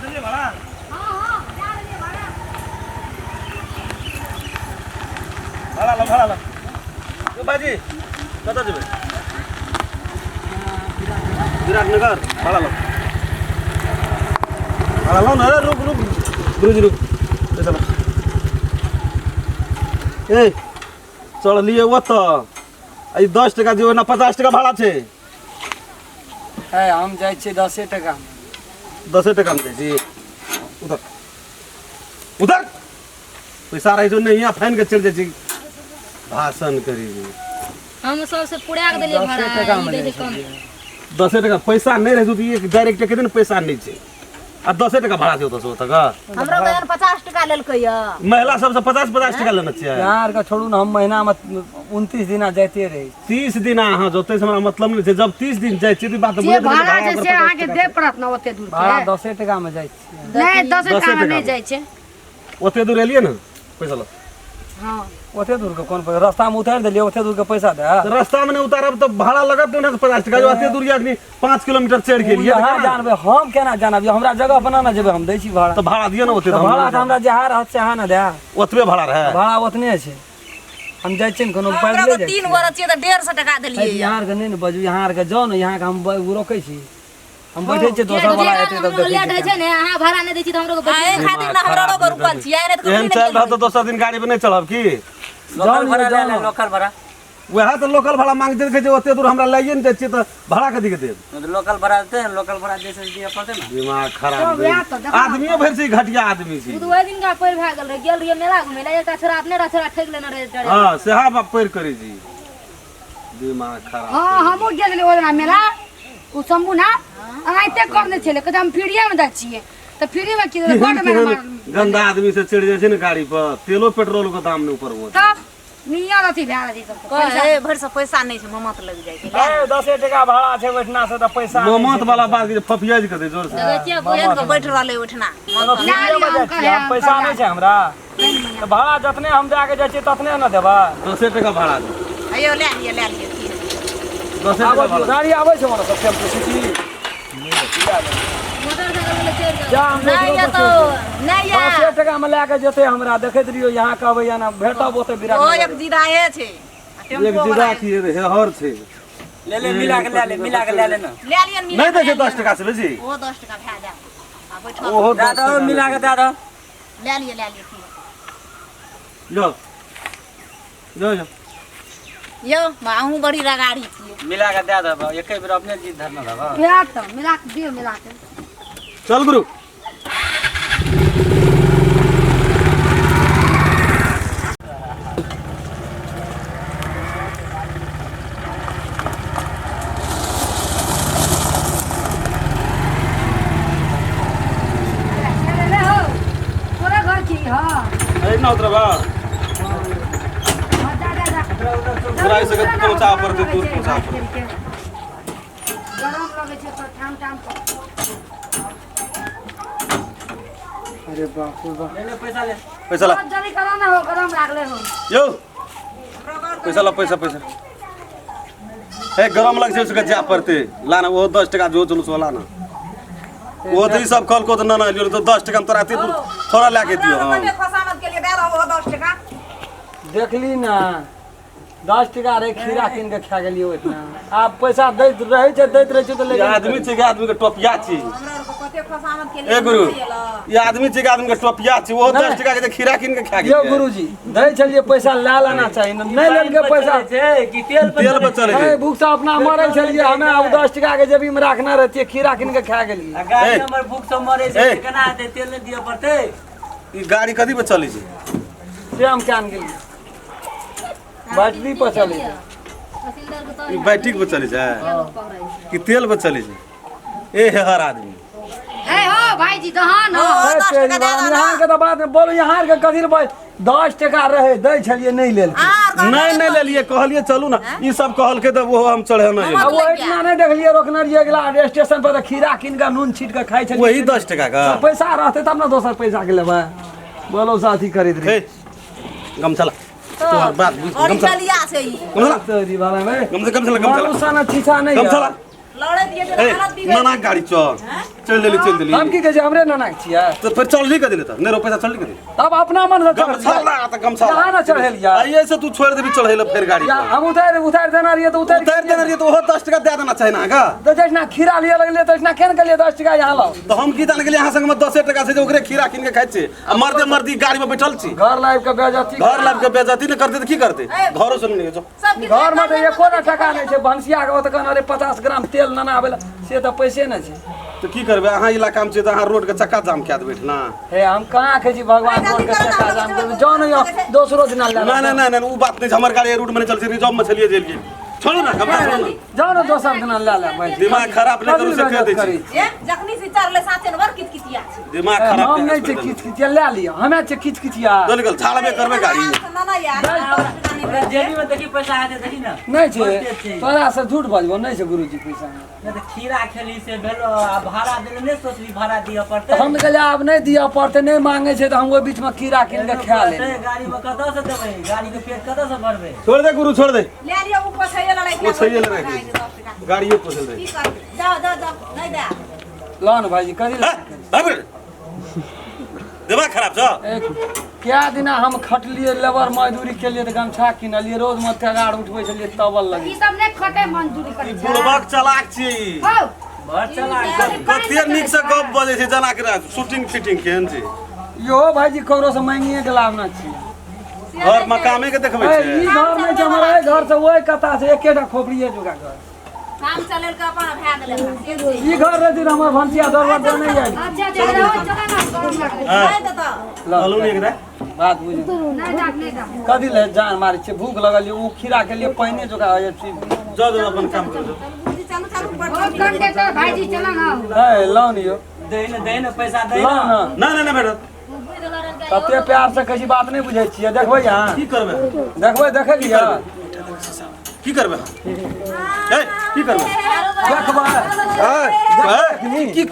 देलिए भाड़ा हां जा देलिए भाड़ा भाड़ा ला तो बाजी कत जेबे विराटनगर भाड़ा लो ना रुक गुरुजी रुक चलो ए चल लिए वो तो आई 10 टका दियो ना 50 टका भाड़ा छे है हम जाय छी 10 टका 10 टका में जी उधर पैसा रही जो नहीं फाइन के चल जाई भाषण करी हम सबसे पुड़ा के देलिए भाड़ा 10 टका में 10 टका पैसा नहीं रहे तो ये डायरेक्ट के दिन पैसा नहीं छे आ 10 टका भाड़ा दियो तो तक हमरा तो 50 टका लेलकै य महिला सबसे 50 टका लेना चाहिए यार का छोड़ू ना हम महीना में 29 दिन जाते रहे 30 दिन हां जोते से हमरा मतलब नहीं छे जब 30 दिन जाय छी बात जे भाड़ा जे से आके दे पड़त ना ओते दूर भाड़ा 10 टका में जाय छी नहीं 10 टका में नहीं जाय छे ओते दूर एलिए ना पैसा लो हां ओते दूर के कोन पैसा रास्ता में उतार देलिए ओते दूर के पैसा दे तो रास्ता में नहीं उतारब तो भाड़ा लगत ना 50 टका जो ओते दूर आदमी 5 किलोमीटर चढ़ के लिए हां जानबे हम केना जानब हमरा जगह बना ना जेबे हम दै छी भाड़ा तो भाड़ा दियो ना ओते भाड़ा त हमरा जहाँ रहत से हां ना दे ओतबे भाड़ा रहे भाड़ा ओतने छै हम जाय छी कोनो पाइ ले जाय 3 गोरा छिए त 150 टका देलिए यहाँ के नहीं बजू यहाँ के जाओ ना यहाँ के हम रोकै छी हम बैठे छी दोसर वाला एते तब देखे लेट छै ने अहाँ भाड़ा नहीं दै छी त हमरो के आए खातिर ना हमरो के रुकल छी आए नहीं एहन चल रहा तो दोसर दिन गाड़ी पे नहीं चढ़ब की लोकल भाड़ा ले लोकल भाड़ा वह तो लोकल भाड़ा मांग दे के ओते दूर हमरा लाइए न जाय तो भाड़ा कथि के देब तो लोकल भाड़ा देते हैं लोकल भाड़ा जैसे दिया पड़ते ना दिमाग खराब आदमी भर से घटिया आदमी छी दू दिन का पैर भाग गेल गेल रिए मेला घुमे ले एकटा छोरा अपने रा छोरा ठेक लेना रहे हां सेहा बाप पैर करी जी दिमाग खराब हां हमहु गेल ओना मेला उ शंभू ना आइते करने छले कदम हम फ्रीए में जाय छिए तो फ्री में की बड़ में गंदा आदमी से चढ़ जाय छै न गाड़ी पर तेलो पेट्रोल के दाम ने ऊपर हो तब निया रथी भाड़ा दी सब ए भर से पैसा नहीं छै ममत लग जाय छै 10 टका भाड़ा छै बैठना से तो पैसा ममत वाला बात के फफियाज कर दे जोर से देखिए बोल के बैठ रहले उठना पैसा नहीं छै हमरा तो भाड़ा जतने हम जाके जाय छी ततने न देबा 10 टका भाड़ा दे अयो ले लिए 10 टका भाड़ा गाड़ी आबै छै हमरा सब टेम्पू सिटी नहीं ये तो नहीं ये 10 टका में लेके जेते हमरा देखैत रहियो यहाँ कहबै ना भेटब ओते विराट ओ एक जिराए छै एक जिदा की है हर छै ले मिला के ले ना ले लियन नहीं दे 10 टका से बेसी ओ 10 टका भा जा आ बैठो ओहो दादा मिला के दादा ले लिए लो यो माहू बड़ी रगाड़ी छिए मिला के दे दब एके बेर अपने जी धरना दब या तो मिला के दियो मिला के चल गुरु तोरा घर की हां अरे ना उतरबा बुराई से पहुंचा पर दूर पहुंचा पर गरम लगे छै तो ठाम अरे बाप रे बाप ले पैसा ले पैसा ला जल्दी करो ना हो गरम लागले हो यो पैसा ला पैसा हे गरम लग से उसका जा पड़ते लाना वो 10 टका जो जुलूस वाला ना वो तो सब कल को तो ना लियो तो 10 टका में तोरा थोड़ा लाके दियो हां खसामत के लिए दे रहा हो 10 टका देखली ना 10 टका रे खीरा किन के खा गेलियो इतना आप पैसा दैत रहे छै तो ले आदमी छै के आदमी के टोपिया छी हमरा कते खसामत के ए लिए गुरु ये आदमी छै के आदमी के टोपिया छी वो 10 टका के खीरा किन के खा यो गेलियो गुरुजी दै छलिए पैसा ला लेना चाहिए नहीं लेल के पैसा छै कि तेल पे चले छै भूख से अपना मरै छलिए हमें अब 10 टका के जेबी में रखना रहतिए खीरा किन के खा गेलिए गाड़ी नंबर भूख से मरै छै केना हेतै तेल नहीं दियो पड़ते ई गाड़ी कथि पे चलै छै से हम जान गेलिए बैटरी पर चले ई बैटरी पे चलै छै कि तेल पे चलै छै ए हर आदमी ए हो भाईजी दहन हो यहाँ के तो बात में बोलो यहाँ के कथी 10 टका रहे दै छलिए नहीं लेल नहीं ले लिए कहलिए चलू ना ई सब कहल के तो वो हम चढ़े ना अब वो इतना नहीं देखलिए रोकना रहिए अगला स्टेशन पर खीरा किन का नून छीट के खाई छलिए वही 10 टका का पैसा रहते तब ना दोसर पैसा के लेबे बोलो साथी खरीद रही गमछला तोहर बात गमछा लिया से ई गमछला तेरी वाला में गमछला मारूसा ना छीछा नहीं गमछला लड़े दिए तो हालत भी ना गाड़ी चल चल देली हम की कहे छी हमरे नाना के छियै तो फिर चढ़ली के दिले त नेरो पैसा चढ़ली के दिले अब अपना मन से चढ़ गमछा ला त गमछा यहाँ ना चढ़ेलिया आइए से तू छोड़ देबी चढ़ेला फिर गाड़ी या हम उतार देना रहिए तो उतार देना रहिए तो ओहो 10 टका दे देना चाहिए ना का तो जैसे खीरा लिए लगले तो इतना केन के लिए 10 टका यहाँ लाओ तो हम की जान के लिए यहाँ संग में 10 टका से जो ओकरे खीरा किन के खाइ छी आ मर्दी गाड़ी में बैठल छी घर लाइव के बेइज्जती घर लाग के बेइज्जती न करते त की करते घरो से नहीं जो घर में तो एको टका नहीं छै भंसिया के तो कहना रे 50 ग्राम तेल ना आवेला से तो पैसे न छै तो की करबे अहाँ इलाका में छै त अहाँ रोड के चक्का जाम कए देबै ना हे हम कहाँ के जी भगवान रोड के चक्का जाम कर जान दोसरो दिन ला ना उ बात नहीं हमर गाड़ी रूट में नहीं चल छी रिजर्व में चलिए जेल गेल छोड़ो ना कम छोड़ो ना जानो दोसर दिन ला भाई दिमाग खराब नहीं करू से कह दै छी जखनी से चरले साथे नवर कितकितिया छै दिमाग खराब हम नहीं छै किचकिचिया ले लियो हमें छै किचकिचिया चल गल झाड़बे करबे गाड़ी ना ना यार जेबी में देखी पैसा आते देखी ना नहीं छै तोरा से झूठ बजबो नहीं छै गुरुजी पैसा नहीं तो खीरा खेली से भेलो आ भाड़ा देले नहीं सोचली भाड़ा दिया पड़ते हम कहले आब नहीं दिया पड़ते नहीं मांगे छै तो हम ओइ बीच में कीड़ा किन के खा ले गाड़ी में कतौ से देबै गाड़ी के पेट कतौ से भरबै छोड़ दे गुरु छोड़ दे ले लियो ऊपर से लड़ाई वो सही लड़ाई गाड़ियों पोसल दे की कर जाओ नहीं दे लान भाईजी करी अबे दिमाग खराब छ क्या दिना हम खटलिए लेबर मजदूरी के लिए तो गमछा किनलिए रोज में तगाड़ उठबै छलिए तबल लगी ई सब ने खटे मजदूरी करे छै बुढ़बक चलाक छी हौ भर चला कते नीक से गप बजे छै जना के शूटिंग फिटिंग केहन छै यो भाईजी ककरो से मांगिए के लाभना छी घर मकामे के देखबै ए छै ई घर में जे हमारा घर से ओए कता से एकेटा खोपड़िए जुगा घर काम चलेल का अपन भए गेलै ई घर रे दिन हमर भंसिया दरबार दे नहीं आई अच्छा चलो चला ना नहीं देता हलो नहीं एकदा बात बुझ नहीं जा कदी ले जान मारे छै भूख लगल उ खीरा के लिए पहिने जुगा है जो अपन काम कर चलो बहुत कंडक्टर भाईजी चला ना ए लान यो दे न पैसा दे लान ना ना ना बेटा कते प्यार से कहीं बात नहीं बुझै छियै देखबै यहाँ की करबे देखबै देखै लिया की करबे ए की करबे देखबै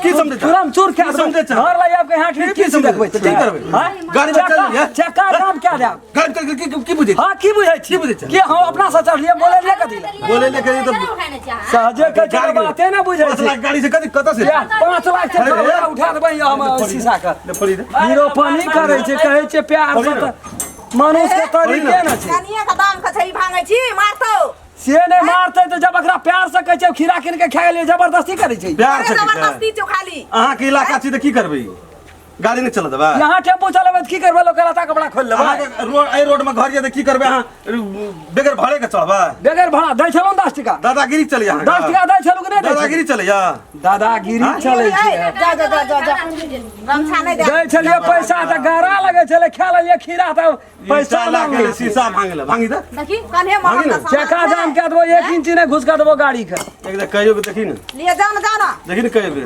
की समझे चूरम चूर क्या समझे छ घर लाई आपके यहाँ ठीक की देखबै की करबे गाड़ी में चल लिया चक्का काम क्या दे गाड़ी की बुझे हां की बुझै छी कि हम अपना से चढ़लिए बोले ले कदी बोले ले कहीं तो सहजे के चल बाते ना बुझै छी गाड़ी से कदी कत से 5 लाख के खर्चा उठा देबै हम शीशा का ले पड़ी दे हीरो पानी करे छै कहै छै प्यार से मनुष्य के तरीके ना छै कनिया का दाम खछई भांगे छी मारतो से नहीं मारते तो जब अकरा प्यार से कहै छै खीरा किन के खाय ले जबरदस्ती करे छै प्यार से जबरदस्ती चो खाली अहाँ के इलाका छी त की करबै गाड़ी नहीं चल देबा यहाँ टेम्पू चलेबै त की करबै लोग लता कपड़ा खोल लेबै अहाँ के रोड ए रोड में घर ये त की करबै अहाँ बेगर भाड़े के चढ़बा बेगर भाड़ा दै छलौ 10 टका दादागिरी चले अहाँ 10 टका दै छलौ कि नहीं दादागिरी चले या दादागिरी चलै छै जा गमछा नहीं दे दै छलिए पैसा त गारा लगे छले खा लेलिए खीरा त पैसा लागे शीशा भांगी दे देखी कन्हे मोहन चक्का जाम के देबो 1 इंच ने घुस के देबो गाड़ी के एक कहियो के देखी न लिए जाना देखी न कहियो बेर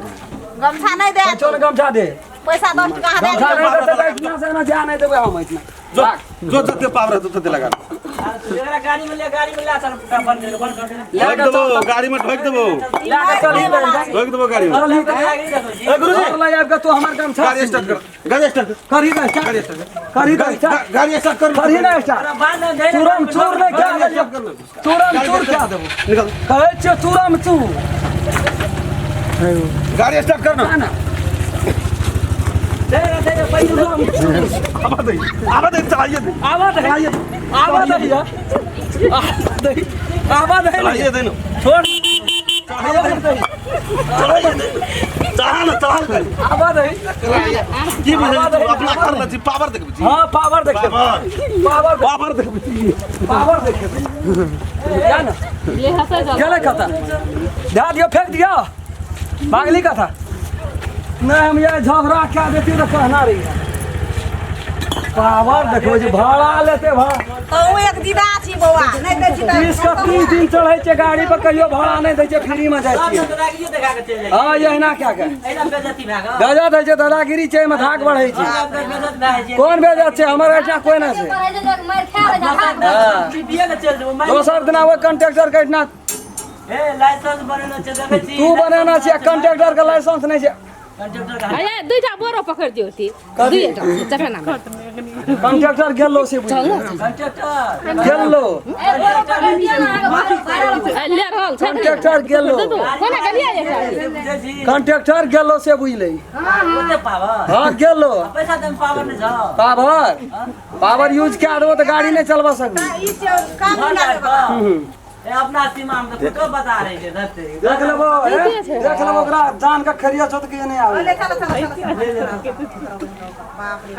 गमछा नहीं दे चल गमछा दे पैसा 10 टका दे गमछा नहीं दे इतना से ना जा नहीं देबै हम इतना जो जते पावर है तते लगा तेरा गाड़ी में ले चल बंद कर ढोक देबो गाड़ी में ढोक देबो ला के चली ढोक देबो गाड़ी में चली ए गुरुजी और ला आब के तू हमर गमछा गाड़ी स्टार्ट कर गाड़ी स्टार्ट कर करी ना गाड़ी स्टार्ट कर करी ना गाड़ी स्टार्ट कर करी ना स्टार्ट बांध दे तुरम चूर नहीं क्या तुरम चूर क्या देबो निकल कहै छै तुरम चूर गाड़ी स्टार्ट कर ना दे पैसा आवा दे चलाइए दे आवाज है आवाज है आवाज है चलाइए दे ना छोड़ चला ना चला कर आवाज है की बुझे अपना कर ले पावर देख हां पावर देखे पावर पावर देख पावर देखे क्या ना ये हंसा जा चले कथा धा दियो फेंक दिया बागली कथा नहीं हम ये झगड़ा क्या देती तो कहना रही है पावर देखो जे भाड़ा लेते भा तो एक दिदा छी बौआ नहीं दे छी 30 का 30 दिन चढ़े छे गाड़ी पर कहियो भाड़ा नहीं दै छे फ्री में जाय छियै दादागिरी देखा के चल जाई हां यहिना क्या के एना बेइज्जती भाग दादा दै छे दादागिरी छे में धाक बढ़ै छे बेइज्जत भाई जे कौन बेइज्जत छे हमर ऐसा कोई ना छे करे जे लोग मार खा ले जा दिए के चल देबो दोसर दिन वो कंट्रैक्टर के इतना ए लाइसेंस बनेना छै देखै छी तू बनाना छे कंट्रैक्टर के लाइसेंस नहीं छे कंडक्टर का आया दुईटा बोरो पकड़ दियो ती दुईटा चफेना में कंट्रैक्टर गेलो से बुझ कंडक्टर गेलो ले रहल छै कंट्रैक्टर गेलो कोना के लिए एकरा बुझे कंट्रैक्टर गेलो से बुझले ओते पावर हां गेलो पैसा तुम पावर नहीं जाओ पावर यूज कर दो तो गाड़ी नहीं चलवा सकबी ई से काम घर ना जाए का ए अपना सीमा में तो को बता रहे थे धरते देख लेबो देख लेबो ओकरा जान का खरिया छोट के नहीं आवे ले चलो चलो चलो बाप रे